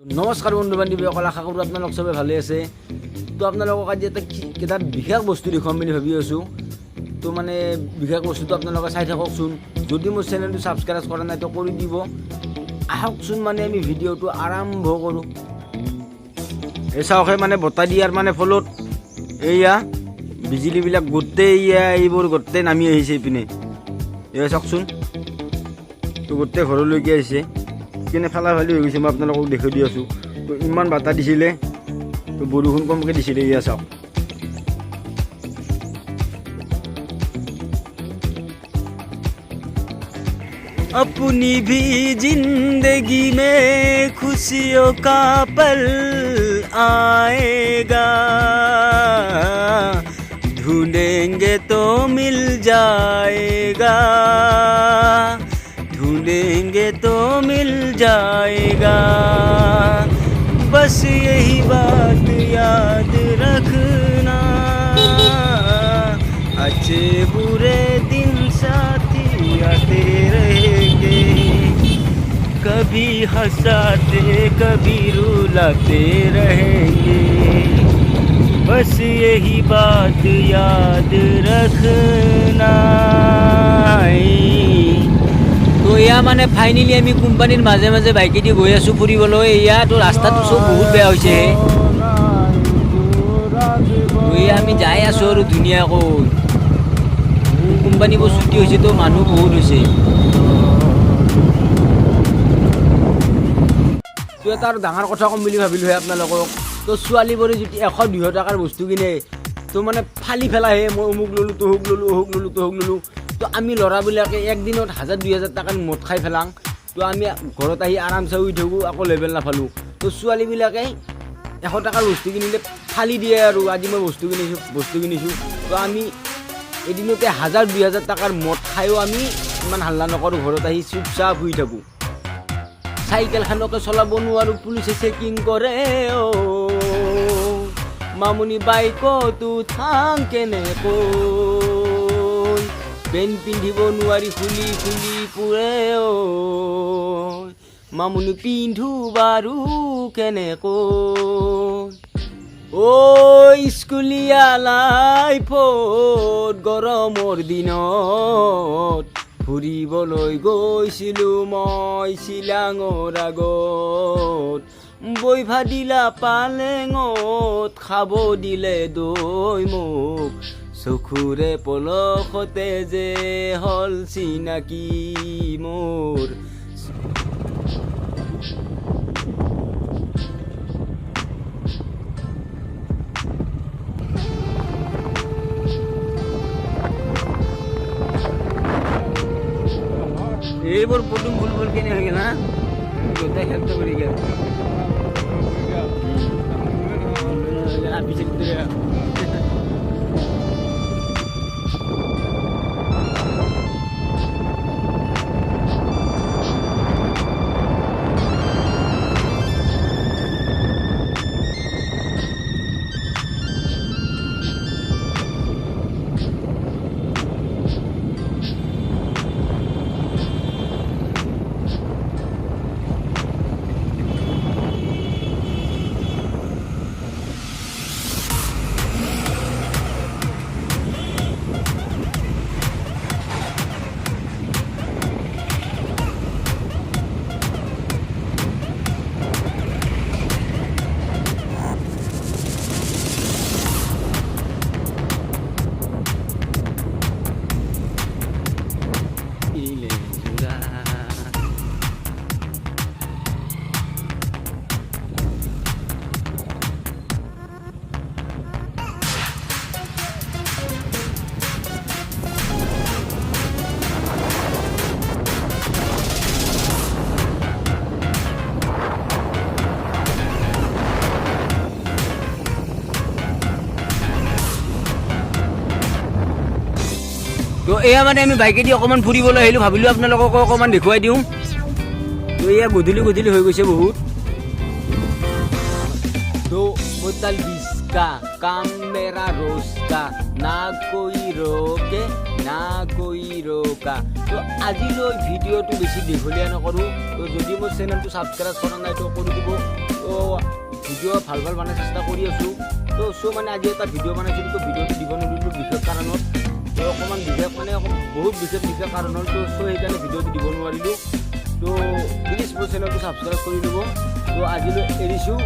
নমস্কাৰ বন্ধু বান্ধৱীসকল, আশা কৰোঁ আপোনালোক চবে ভালে আছে। তো আপোনালোকক আজি এটা বিশেষ বস্তু দেখুৱাম বুলি ভাবি আছোঁ। তো মানে বিশেষ বস্তুটো আপোনালোকে চাই থাককচোন। যদি মোৰ চেনেলটো ছাবস্ক্ৰাইব কৰা নাই তো কৰি দিব। আহকচোন মানে আমি ভিডিঅ'টো আৰম্ভ কৰোঁ। এই চাওকহে মানে বতাহ দিয়াৰ মানে ফলত এয়া বিজুলীবিলাক গোটেই এইবোৰ গোটেই নামি আহিছে ইপিনে। এয়া চাওকচোন, তো গোটেই ঘৰলৈকে আহিছে। কেনে ফালা ফালি হৈ গৈছে মই আপোনালোকক দেখুৱাই দি আছোঁ। তো ইমান বতাহ দিছিলে, তো বৰষুণ কমকৈ দিছিলে। এয়া চাওক, अपनी भी जिंदगी में खुशियों का पल आएगा, ढूंढेंगे तो मिल जाएगा, ढूंढेंगे तो मिल जाएगा, बस यही बात याद रखना, अच्छे बुरे दिन साथी आते रहेंगे, कभी हंसाते कभी रुलाते रहेंगे, बस यही बात याद रखना। তো এয়া মানে ফাইনেলি আমি কোম্পানীৰ মাজে মাজে বাইকেদি গৈ আছোঁ ফুৰিবলৈ। এয়াতো ৰাস্তাটো চব বহুত বেয়া হৈছে। এয়া আমি যাই আছোঁ আৰু ধুনীয়াকৈ। কোম্পানীবোৰ ছুটি হৈছে, তো মানুহ বহুত হৈছে। তো এটা আৰু ডাঙৰ কথা ক'ম বুলি ভাবিলোঁহে আপোনালোকক। তো ছোৱালীবোৰে যদি 100-200 টকাৰ বস্তু কিনে, তো মানে ফালি পেলাইহে মই অমুক ল'লোঁ, তহুক ল'লোঁ, অহুক ল'লোঁ, তহুক ল'লোঁ। তো আমি ল'ৰাবিলাকে একদিনত 1000-2000 টকাৰ মদ খাই পেলাং। তো আমি ঘৰত আহি আৰামছে শুই থাকোঁ, আকৌ লেবেল নাপালোঁ। তো ছোৱালীবিলাকে 100 টকাৰ বস্তু কিনিলে ফালি দিয়ে আৰু আজি মই বস্তু কিনিছোঁ। তো আমি এদিনতে 1000-2000 টকাৰ মদ খায়ো আমি ইমান হাল্লা নকৰোঁ, ঘৰত আহি চুপচাপ শুই থাকোঁ। চাইকেলখনকে চলাব নোৱাৰোঁ, পুলিচে চেকিং কৰে। মামুনি বাইকতো থাং কেনেকৈ, পেণ্ট পিন্ধিব নোৱাৰি খুলি খুলি পুৰে। মামুনি পিন্ধো বাৰু কেনেকৈ, স্কুলীয়া লাইফত গৰমৰ দিনত ফুৰিবলৈ গৈছিলোঁ মই চিলাঙৰ আগত। বৈভা দিলা পালেঙত, খাব দিলে দৈ মোক, চকুৰে পলসতে যে হ'ল চিনাকি মোৰ। এইবোৰ পদুম ফুলবোৰ কেনে হৈ গ'ল, গোটেই খেলটো কৰি গ'ল। তো এয়া মানে আমি বাইকেদি অকণমান ফুৰিবলৈ আহিলোঁ, ভাবিলোঁ আপোনালোককো অকণমান দেখুৱাই দিওঁ। তো এয়া গধূলি হৈ গৈছে বহুত। তো बोतल बिस्का काम मेरा रोज का, ना कोई रोके ना कोई रोका, তো আজিলৈ ভিডিঅ'টো বেছি দীঘলীয়া নকৰোঁ। তো যদি মোৰ চেনেলটো ছাবস্ক্ৰাইব কৰা নাই তো কৰি দিব। তো ভিডিঅ' ভাল বনাই চেষ্টা কৰি আছোঁ। তো মানে আজি এটা ভিডিঅ' বনাইছিলোঁ। তো ভিডিঅ'টো দিব নোৱাৰিলোঁ বিশেষ কাৰণত। তো অকণমান বিশেষ মানে বহুত বিশেষ কাৰণত। তো সেইকাৰণে ভিডিঅ'টো দিব নোৱাৰিলোঁ। তো প্লিজ মোৰ চেনেলটো ছাবস্ক্ৰাইব কৰি দিব। তো আজিলৈ এৰিছোঁ।